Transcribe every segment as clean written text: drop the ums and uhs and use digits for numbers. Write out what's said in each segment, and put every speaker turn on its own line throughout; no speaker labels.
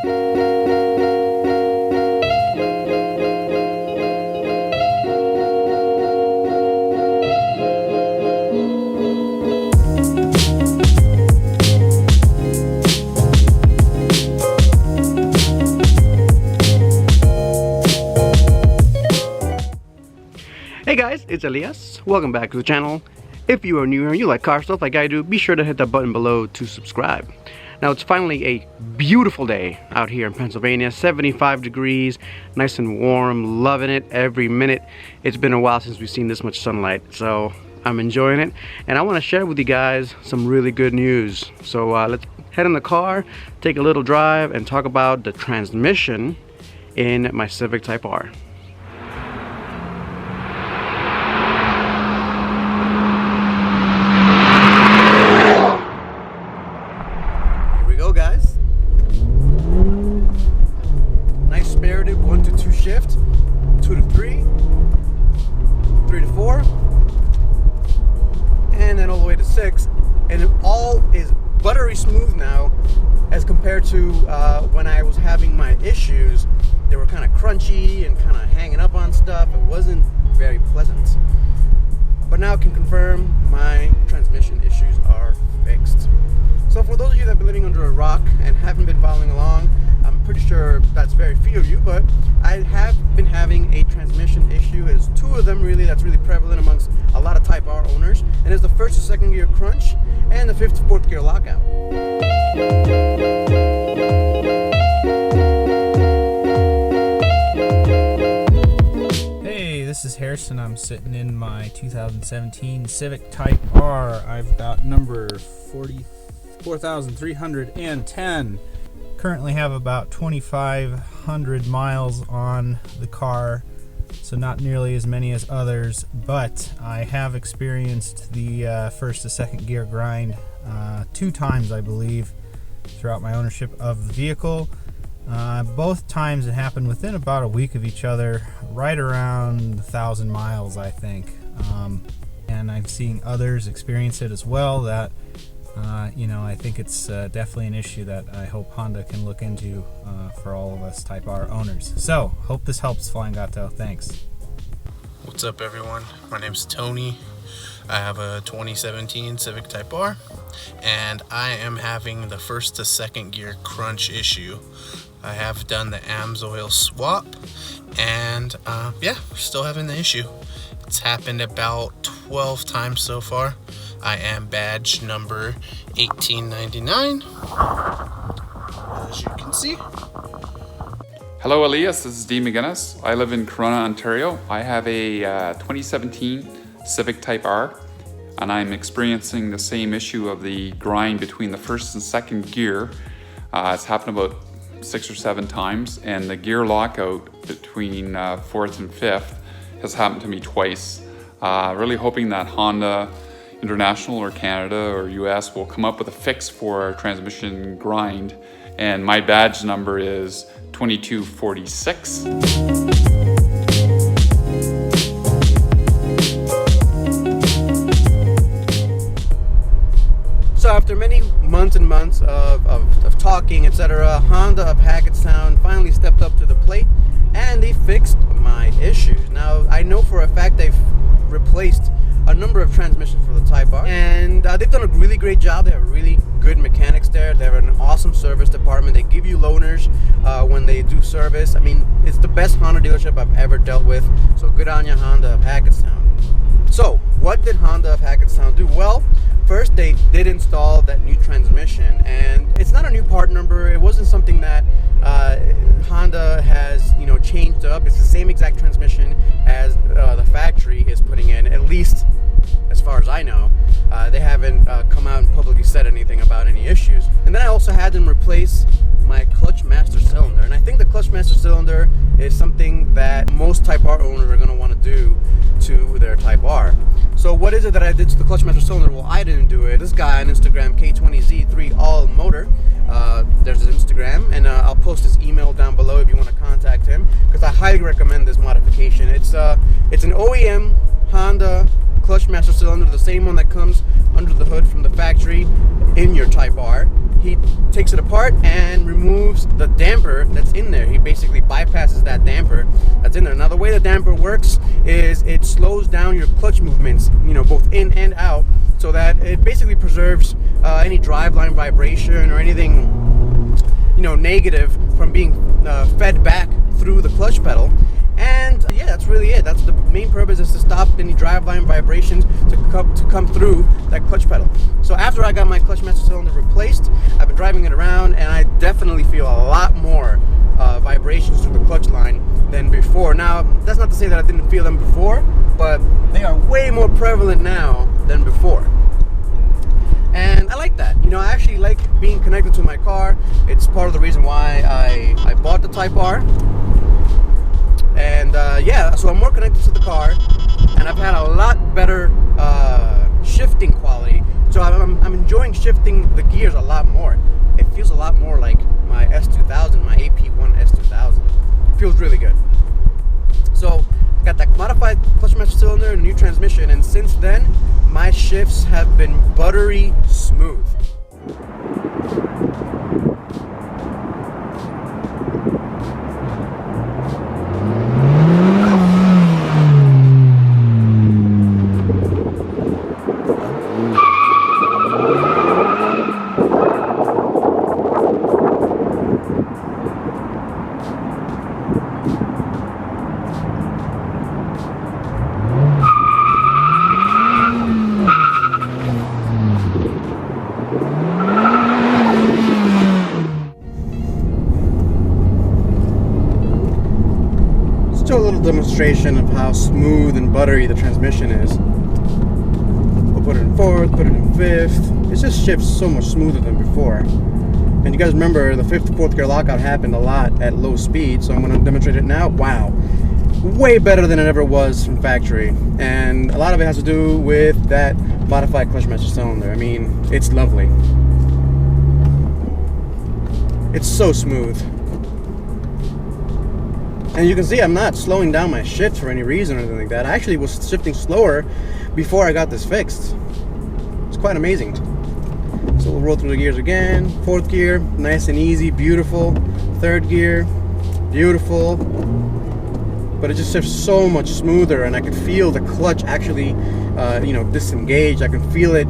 Hey guys, it's Elias. Welcome back to the channel. If you are new here and you like car stuff like I do, be sure to hit that button below to subscribe. Now it's finally a beautiful day out here in Pennsylvania, 75 degrees, nice and warm, loving it every minute. It's been a while since we've seen this much sunlight, so I'm enjoying it. And I want to share with you guys some really good news. So let's head in the car, take a little drive, and talk about the transmission in my Civic Type R. Guys, nice spirited 1 to 2 shift, 2 to 3, 3 to 4, and then all the way to 6, and it all is buttery smooth now as compared to when I was having my issues. They were kind of crunchy and kind of hanging up on stuff. It wasn't very pleasant, but now I can confirm my transmission issues are fixed. So for those of you that have been living under a rock and haven't been following along, I'm pretty sure that's very few of you, but I have been having a transmission issue. There's 2 of them really that's really prevalent amongst a lot of Type R owners, and it's the 1st to 2nd gear crunch and the 5th to 4th gear lockout.
Hey, this is Harrison. I'm sitting in my 2017 Civic Type R. I've got number 4,310. Currently have about 2,500 miles on the car, so not nearly as many as others, but I have experienced the 1st to 2nd gear grind 2 times, I believe, throughout my ownership of the vehicle. Both times it happened within about a week of each other, right around 1,000 miles, I think. And I'm seeing others experience it as well. That I think it's definitely an issue that I hope Honda can look into for all of us Type R owners. So, hope this helps, FlyinGato. Thanks.
What's up, everyone? My name's Tony. I have a 2017 Civic Type R, and I am having the 1st to 2nd gear crunch issue. I have done the AMSOIL swap, and yeah, we're still having the issue. It's happened about 12 times so far. I am badge number 1899, as you can see.
Hello Elias, this is Dean McGinnis. I live in Corona, Ontario. I have a 2017 Civic Type R, and I'm experiencing the same issue of the grind between the 1st and 2nd gear. It's happened about 6 or 7 times, and the gear lockout between 4th and 5th has happened to me twice. Really hoping that Honda International or Canada or US will come up with a fix for transmission grind, and my badge number is 2246.
So after many months and months of talking, etc., Honda of Hackettstown finally stepped up to the plate and they fixed my issues. Now I know for a fact they've replaced a number of transmissions for the Type R, and they've done a really great job. They have really good mechanics there. They have an awesome service department. They give you loaners when they do service. I mean, it's the best Honda dealership I've ever dealt with, so good on you, Honda of Hackettstown. So what did Honda of Hackettstown do? Well, first they did install that new transmission, and it's not a new part number. It wasn't something that Honda has changed up. It's the same exact transmission as the factory is putting in, at least as far as I know. They haven't come out and publicly said anything about any issues. And then I also had them replace my clutch master cylinder, and I think the clutch master cylinder is something that most Type R owners are going to want to do to their Type R. So what is it that I did to the clutch master cylinder? Well, I didn't do it. This guy on Instagram, K20Z3 All Motor, there's his Instagram, and I'll post his email down below if you want to contact him, because I highly recommend this modification. It's an OEM Honda clutch master cylinder, the same one that comes under the hood from the factory in your Type R. He takes it apart and removes the damper that's in there. He basically bypasses that damper that's in there. Now, the way the damper works is it slows down your clutch movements, both in and out, so that it basically preserves any driveline vibration or anything, negative from being fed back through the clutch pedal. And yeah, that's really it. That's the main purpose, is to stop any driveline vibrations to come through that clutch pedal. So after I got my clutch master cylinder replaced, I've been driving it around, and I definitely feel a lot more vibrations through the clutch line than before. Now, that's not to say that I didn't feel them before, but they are way more prevalent now than before. And I like that. I actually like being connected to my car. It's part of the reason why I bought the Type R. And yeah, so I'm more connected to the car, and I've had a lot better shifting quality. So I'm enjoying shifting the gears a lot more. It feels a lot more like my S2000, my AP1 S2000. It feels really good. So I got that modified clutch master cylinder and a new transmission, and since then my shifts have been buttery smooth. A little demonstration of how smooth and buttery the transmission is. We'll put it in fourth, put it in fifth. It just shifts so much smoother than before. And you guys remember the fifth to fourth gear lockout happened a lot at low speed, so I'm going to demonstrate it now. Wow, way better than it ever was from factory. And a lot of it has to do with that modified clutch master cylinder. I mean, it's lovely. It's so smooth. And you can see I'm not slowing down my shift for any reason or anything like that. I actually was shifting slower before I got this fixed. It's quite amazing. So we'll roll through the gears again. Fourth gear, nice and easy, beautiful. Third gear, beautiful. But it just shifts so much smoother, and I can feel the clutch actually, disengage. I can feel it,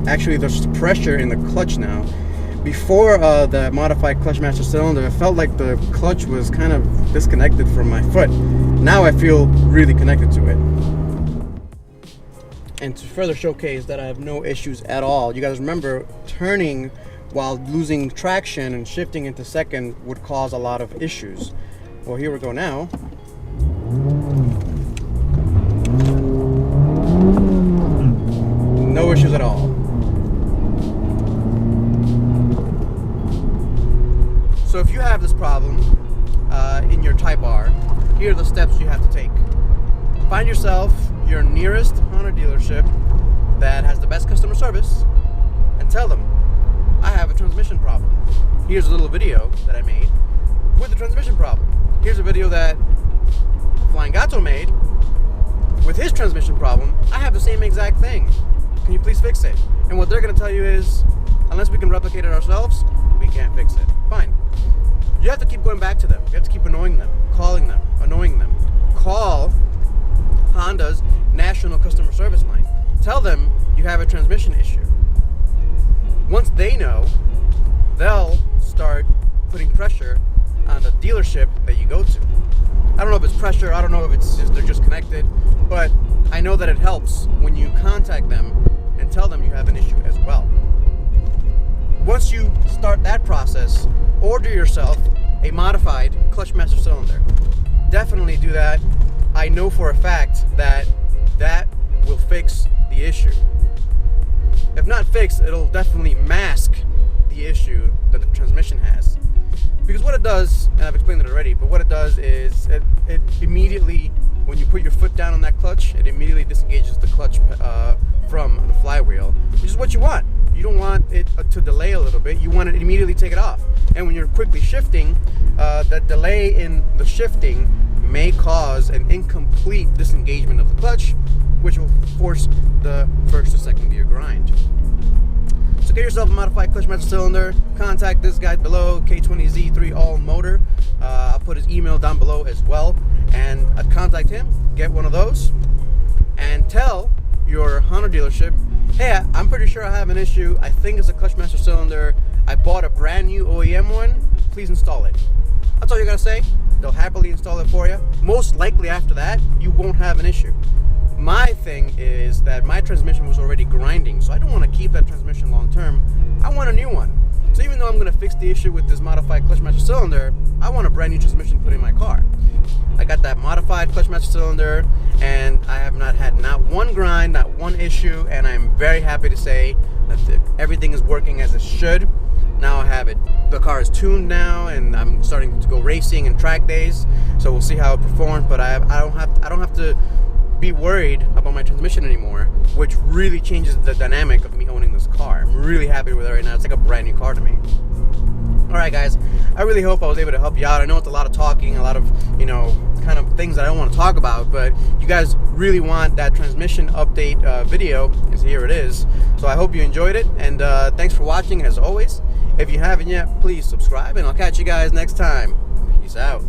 actually there's pressure in the clutch now. Before the modified clutch master cylinder, it felt like the clutch was kind of disconnected from my foot. Now I feel really connected to it. And to further showcase that I have no issues at all, you guys remember turning while losing traction and shifting into second would cause a lot of issues. Well, here we go now. No issues at all. So if you have this problem in your Type R, here are the steps you have to take. Find yourself your nearest Honda dealership that has the best customer service and tell them, I have a transmission problem. Here's a little video that I made with the transmission problem. Here's a video that FlyinGato made with his transmission problem. I have the same exact thing. Can you please fix it? And what they're going to tell you is, unless we can replicate it ourselves, we can't fix it. Fine. You have to keep going back to them. You have to keep annoying them, calling them, annoying them. Call Honda's national customer service line. Tell them you have a transmission issue. Once they know, they'll start putting pressure on the dealership that you go to. I don't know if it's pressure, I don't know if it's just they're just connected, but I know that it helps when you contact them and tell them you have an issue as well. Once you start that process, order yourself a modified clutch master cylinder. Definitely do that. I know for a fact that that will fix the issue. If not fix, it'll definitely mask the issue that the transmission has. Because what it does, and I've explained it already, but what it does is it immediately, when you put your foot down on that clutch, it immediately disengages the clutch from the flywheel, which is what you want. You don't want it to delay a little bit. You want it to immediately take it off. And when you're quickly shifting, that delay in the shifting may cause an incomplete disengagement of the clutch, which will force the first to second gear grind. So get yourself a modified clutch master cylinder. Contact this guy below, K20Z3 all motor. I'll put his email down below as well, and contact him, get one of those, and tell your Honda dealership, hey, I'm pretty sure I have an issue. I think it's a clutch master cylinder. I bought a brand new OEM one. Please install it. That's all you gotta say. They'll happily install it for you. Most likely after that, you won't have an issue. My thing is that my transmission was already grinding, so I don't want to keep that transmission long term. I want a new one. So even though I'm going to fix the issue with this modified clutch master cylinder, I want a brand new transmission put in my car. I got that modified clutch master cylinder, and I have not had not one grind, not one issue, and I'm very happy to say that everything is working as it should. Now I have it. The car is tuned now, and I'm starting to go racing and track days. So we'll see how it performs. But I don't have to be worried about my transmission anymore, which really changes the dynamic of me owning this car. I'm really happy with it right now. It's like a brand new car to me. Alright guys, I really hope I was able to help you out. I know it's a lot of talking, a lot of, kind of things that I don't want to talk about, but you guys really want that transmission update video, and so here it is. So I hope you enjoyed it, and thanks for watching as always. If you haven't yet, please subscribe, and I'll catch you guys next time. Peace out.